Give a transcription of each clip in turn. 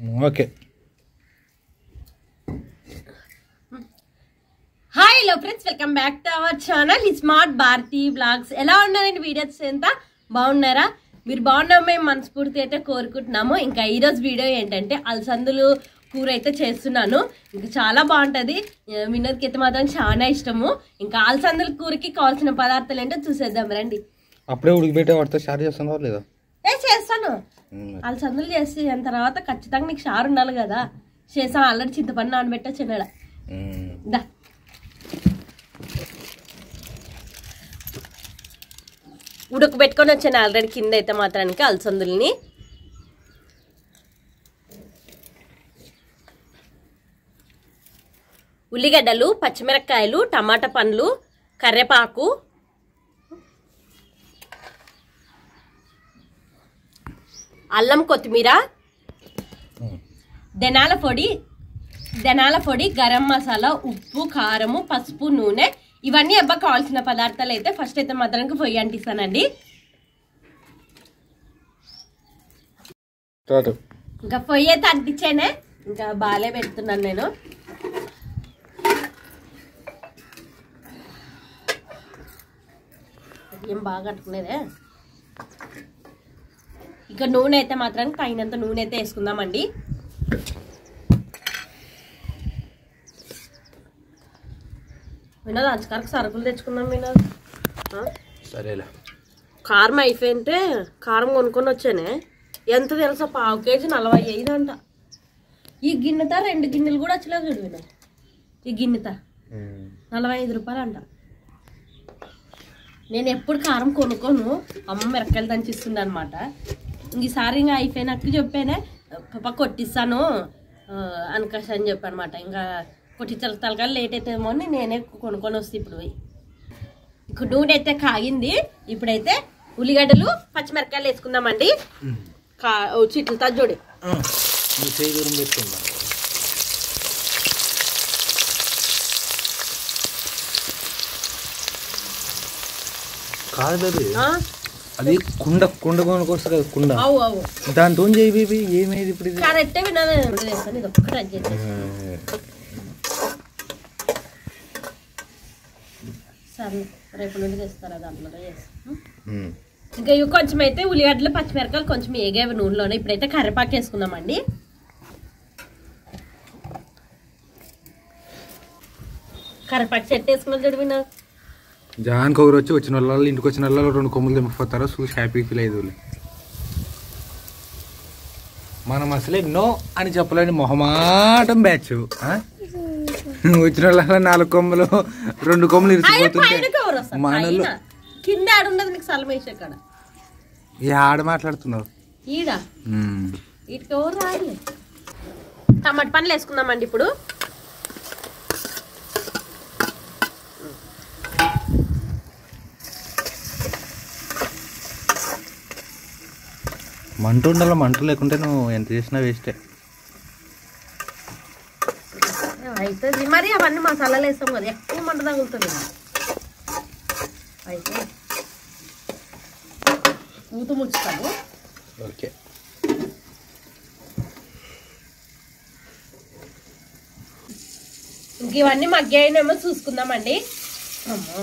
Okay. Hi hello friends, welcome back to our channel smart Bharati blogs. ఎలా ఉన్నారండి videos ఎంత బాగున్నారా? మీరు బాగున్నాం మేము మనస్ఫూర్తి అయితే కోరుకుంటున్నాము. ఇంకా ఈరోజు వీడియో ఏంటంటే అలసందులు కూర అయితే చేస్తున్నాను. ఇంకా చాలా బాగుంటుంది. వినోద్కి అయితే మాత్రం చాలా ఇష్టము. ఇంకా అలసందుల కూరకి కావాల్సిన పదార్థాలు ఏంటో చూసేద్దాం రండి. అప్పుడే ఉడికిపెట్టే వాడితే స్టార్ట్ చేస్తున్నావా లేదా? చేస్తాను. అలసందులు చేసిన తర్వాత ఖచ్చితంగా నీకు షారు ఉండాలి కదా. చేసాను ఆల్రెడీ చింతపండు నానబెట్టా చిన్నడా దా. ఉడకబెట్టుకొని వచ్చాను ఆల్రెడీ కింద అయితే మాత్రానికి అలసందుల్ని. ఉల్లిగడ్డలు, పచ్చిమిరపకాయలు, టమాటా పండ్లు, కరివేపాకు, అల్లం, కొత్తిమీర, ధనియాల పొడి, గరం మసాలా, ఉప్పు, కారము, పసుపు, నూనె, ఇవన్నీ అబ్బా కావాల్సిన పదార్థాలు అయితే ఫస్ట్ అయితే మాత్రానికి పొయ్యి అంటిస్తానండి. ఇంకా పొయ్యి అయితే అంటించానే, ఇంకా బాలే పెడుతున్నాను నేను. ఏం బాగా కట్టుకునేదే. ఇక నూనె అయితే మాత్రానికి తగినంత నూనె అయితే వేసుకుందామండి. వినోద్ అంచకారకు సరుకులు తెచ్చుకున్నాం వినోద్. సరేలే. కారం అయిపోయింటే కారం కొనుక్కొని వచ్చానే. ఎంత తెలుసా? 1/2 కేజీ 45 అంట. ఈ గిన్నెత 2 గిన్నెలు కూడా వచ్చలేదు చూడు వినోద్. ఈ గిన్నెత 45 రూపాయలు అంట. నేను ఎప్పుడు కారం కొనుక్కోను, అమ్మ మిరపకాయలు దంచిస్తుంది అనమాట. ఈసారి ఇంకా అయిపోయినాక చెప్పానే పాప కొట్టిస్తాను అనకాశ అని చెప్పనమాట. ఇంకా కొట్టించాలి తలకాయ లేట్ అవుతుందేమో అని నేనే కొనుక్కొని వస్తే ఇప్పుడు పోయి. ఇంక నూనె అయితే కాగింది. ఇప్పుడైతే ఉల్లిగడ్డలు, పచ్చిమిరపకాయలు వేసుకుందామండి. చిట్లు తజ్జోడి కాదు బేబీ, అది కుండ కొనుకొస్తా కదా కుండ. దాంతో చేయి బేబీ. ఏమేది ఇప్పుడు? కరెక్టే వినాలి. ఇది ఒక్కటి సరే, రేపు నుండి తెస్తారా దాంట్లో చేస్తాం. ఇంకా ఇవి కొంచెం అయితే ఉల్లిగడ్డలు, పచ్చిమిరపకాయలు కొంచెం ఏగేవి నూనెలోనే. ఇప్పుడైతే కరివేపాకు వేసుకుందామండి. కరివేపాకు చెట్టు వేసుకున్నది చూడు వినా. జాన్కి ఒకరు వచ్చిన వాళ్ళు ఇంటికి వచ్చిన వాళ్ళు 2 కొమ్ములు తెంపిపోతారో చూసి హ్యాపీ ఫీల్ అయ్యేది. మనం అసలే నో అని చెప్పలేని మొహమాటం బ్యాచ్. వచ్చిన వాళ్ళ 4 కొమ్ములు 2 కొమ్ములు ఇరిచిపోతుంటే మనలు కింద ఆడుండదు. నీకు సలమేసే కాడ ఆడ మాట్లాడుతున్నావు ఈడ ఇటుక ఎవరు రాయలే. టమాటా పండ్లు వేసుకుందామండి ఇప్పుడు. మంట ఉండాలి. మంట లేకుంటే నువ్వు ఎంత చేసినా వేస్టే అవుతుంది. మరి అవన్నీ మసాలాలు వేస్తాం కదా, ఎక్కువ మంట తగులుతుంది. అయితే మూత ముచ్చుతాము. ఓకే. ఇంక ఇవన్నీ మగ్గాయనేమో చూసుకుందామండి. అమ్మో,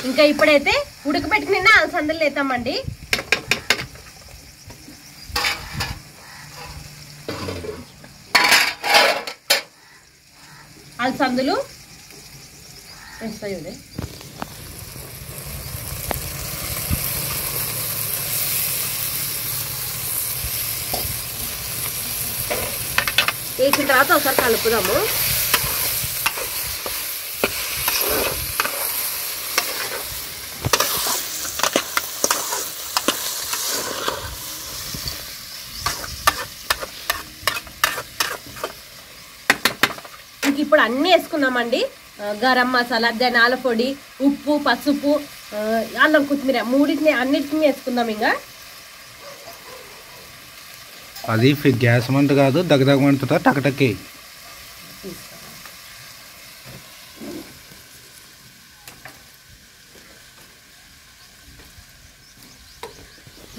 ఇంకా ఇప్పుడైతే ఉడకబెట్టుకుని అలసందలు వేస్తామండి. అలసందలు వేస్తాయి. వేసిన తర్వాత ఒకసారి కలుపుదాము. ఇప్పుడు అన్నీ వేసుకున్నామండి. గరం మసాలా, ధనియాల పొడి, ఉప్పు, పసుపు, అల్లం, కొత్తిమీర మూడింటిని అన్నిటిని వేసుకుందాం. ఇంకా అది గ్యాస్ మంట కాదు, దగ్గమంటుతా టకటకే.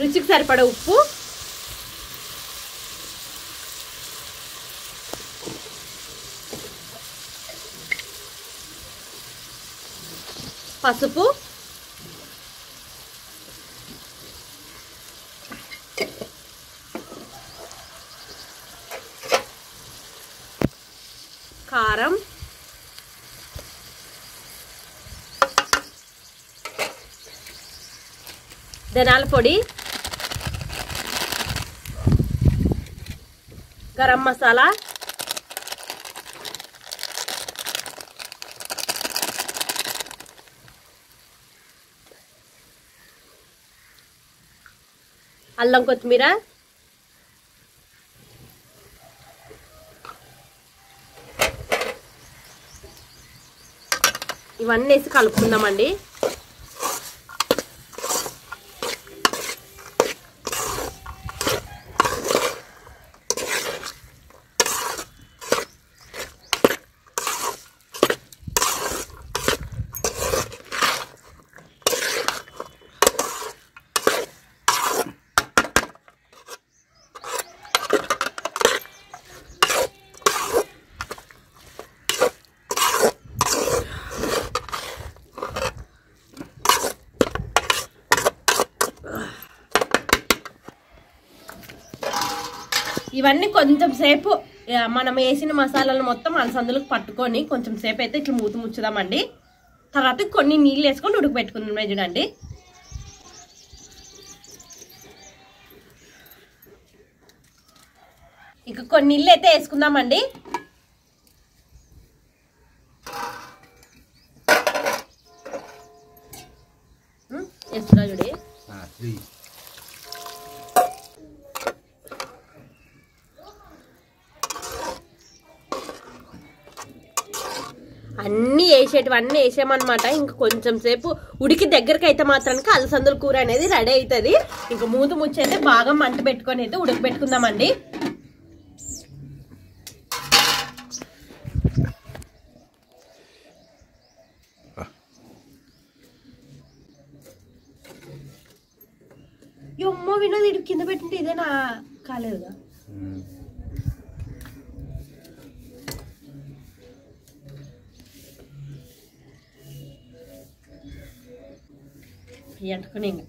రుచికి సరిపడా ఉప్పు, పసుపు, కారం, ధనియాల పొడి, గరం మసాలా, అల్లం, కొత్తిమీర, ఇవన్నీ వేసి కలుపుకుందామండి. ఇవన్నీ కొంచెం సేపు మనం వేసిన మసాలాలు మొత్తం అలసందులకు పట్టుకొని కొంచెం సేపు అయితే ఇట్లా మూత ముచ్చుదామండి. తర్వాత కొన్ని నీళ్ళు వేసుకొని ఉడకబెట్టుకుందాం. చూడండి, ఇక కొన్ని నీళ్ళు అయితే వేసుకుందామండి. వేస్తున్నా చూడి. అన్నీ వేసేటివన్నీ వేసామన్నమాట. ఇంకా కొంచెం సేపు ఉడికి దగ్గరికి అయితే మాత్రానికి అలసందుల కూర అనేది రెడీ అవుతుంది. ఇంకా మూత ముచ్చైతే బాగా మంట పెట్టుకొని అయితే ఉడకబెట్టుకుందామండి. అమ్మో వినోద్, ఇటు కింద పెట్టింటే ఇదేనా కాలేదుగా. ఎంటుకుని ఇంకా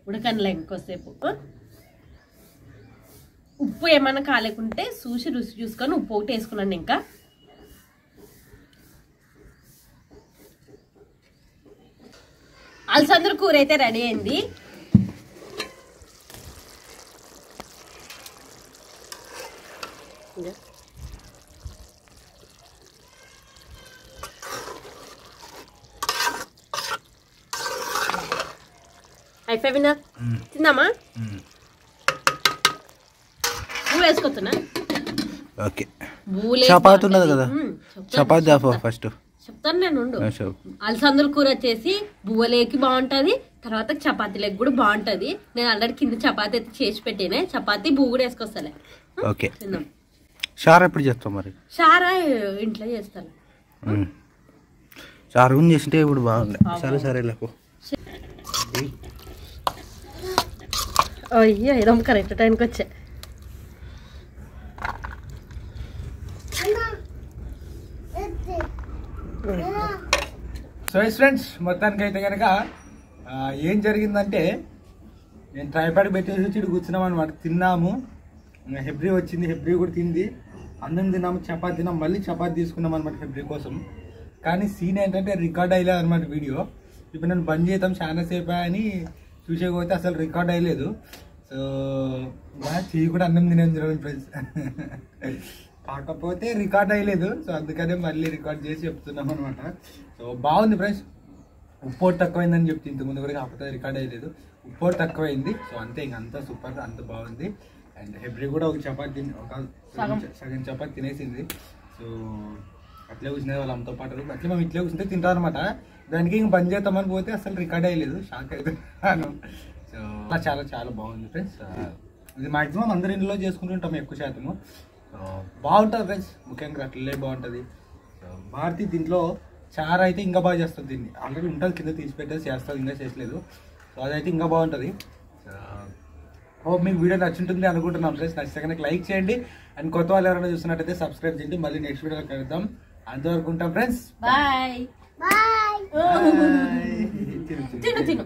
ఉడకనిలే ఇంకోసేపు. ఉప్పు ఏమన్నా కాలేకుంటే చూసి రుచి చూసుకొని ఉప్పు ఒకటి వేసుకున్నాను. ఇంకా అలసందల కూర అయితే రెడీ అయింది. అయిపోయి వినా తిందామా? నువ్వు వేసుకొస్తున్నా. ఓకే, చపాతి ఉన్నది కదా, చపాతి ఫస్ట్ చెప్తాను నేను. అలసందల కూర వచ్చేసి బువ్వలేకి బాగుంటది, తర్వాత చపాతీలకు కూడా బాగుంటది. నేను ఆల్రెడీ కింద చపాతి అయితే చేసి పెట్టినే, చపాతీ బువ్వ కూడా వేసుకొస్తాలే. ఓకే, షార్ ఎప్పుడు చేస్తాం మరి? షారా ఇంట్లో చేస్తాను. షార్ గురించి చేసింటే ఇప్పుడు బాగుంది. సరే సరే లేకు. అయ్యో ఏదో కరెక్ట్ టైంకి వచ్చా. సో ఫ్రెండ్స్, మొత్తానికి అయితే కనుక ఏం జరిగిందంటే నేను ట్రైపాడ్ పెట్టేసి వచ్చి కూర్చున్నాం అనమాట. తిన్నాము, హెబ్రీ వచ్చింది, హెబ్రీ కూడా తింది, అన్నం తిన్నాము, చపాతి తిన్నాము, మళ్ళీ చపాతి తీసుకున్నాం అనమాట హెబ్రీ కోసం. కానీ సీన్ ఏంటంటే రికార్డ్ అయ్యలేదు అనమాట వీడియో. ఇప్పుడు నేను బంద్ చేద్దాం చాలా సేపు అని చూసేకపోతే అసలు రికార్డ్ అయ్యలేదు. సో చెయ్యి కూడా అన్నం తినేది ఫ్రెండ్స్, కాకపోతే రికార్డ్ అయ్యలేదు. సో అందుకనే మళ్ళీ రికార్డ్ చేసి చెప్తున్నాం అనమాట. సో బాగుంది ఫ్రెండ్స్. ఉప్పు తక్కువైందని చెప్తే ఇంతకుముందు కూడా, కాకపోతే రికార్డ్ అయ్యలేదు. ఉప్పు తక్కువైంది. సో అంతే, ఇంకంతా సూపర్, అంత బాగుంది. అండ్ హెబ్రీ కూడా ఒక చపాతి సగం చపాతి తినేసింది. సో అట్లే కూర్చునేది వాళ్ళ అమ్మతో పాటు. అట్లే మేము ఇట్లే కూర్చుంటే తింటాం అనమాట. దానికి ఇంక బంద్ చేద్దామని పోతే అసలు రికార్డ్ అయ్యలేదు, షాక్ అవుతున్నాను. సో చాలా చాలా బాగుంది ఫ్రెండ్స్. ఇది మాక్సిమం అందరి ఇంట్లో చేసుకుంటుంటాం ఎక్కువ శాతము. సో బాగుంటుంది ఫ్రెండ్స్, ముఖ్యంగా అట్లే బాగుంటుంది. సో భారతి దీంట్లో చారు అయితే ఇంకా బాగా చేస్తుంది. దీన్ని ఆల్రెడీ ఉంటుంది కింద తీసి పెట్టేసి చేస్తుంది, ఇంకా చేసలేదు. సో అదైతే ఇంకా బాగుంటుంది. హోప్ మీకు వీడియో నచ్చుంటుంది అనుకుంటున్నాం ఫ్రెండ్స్. నచ్చితే కనుక లైక్ చేయండి. అండ్ కొత్త వాళ్ళు ఎవరైనా చూస్తున్నట్టయితే సబ్స్క్రైబ్ చేయండి. మళ్ళీ నెక్స్ట్ వీడియోలో కలుద్దాం. అంతవరకు ఉంటాం ఫ్రెండ్స్. బాయ్. బాయ్. తిను తిను.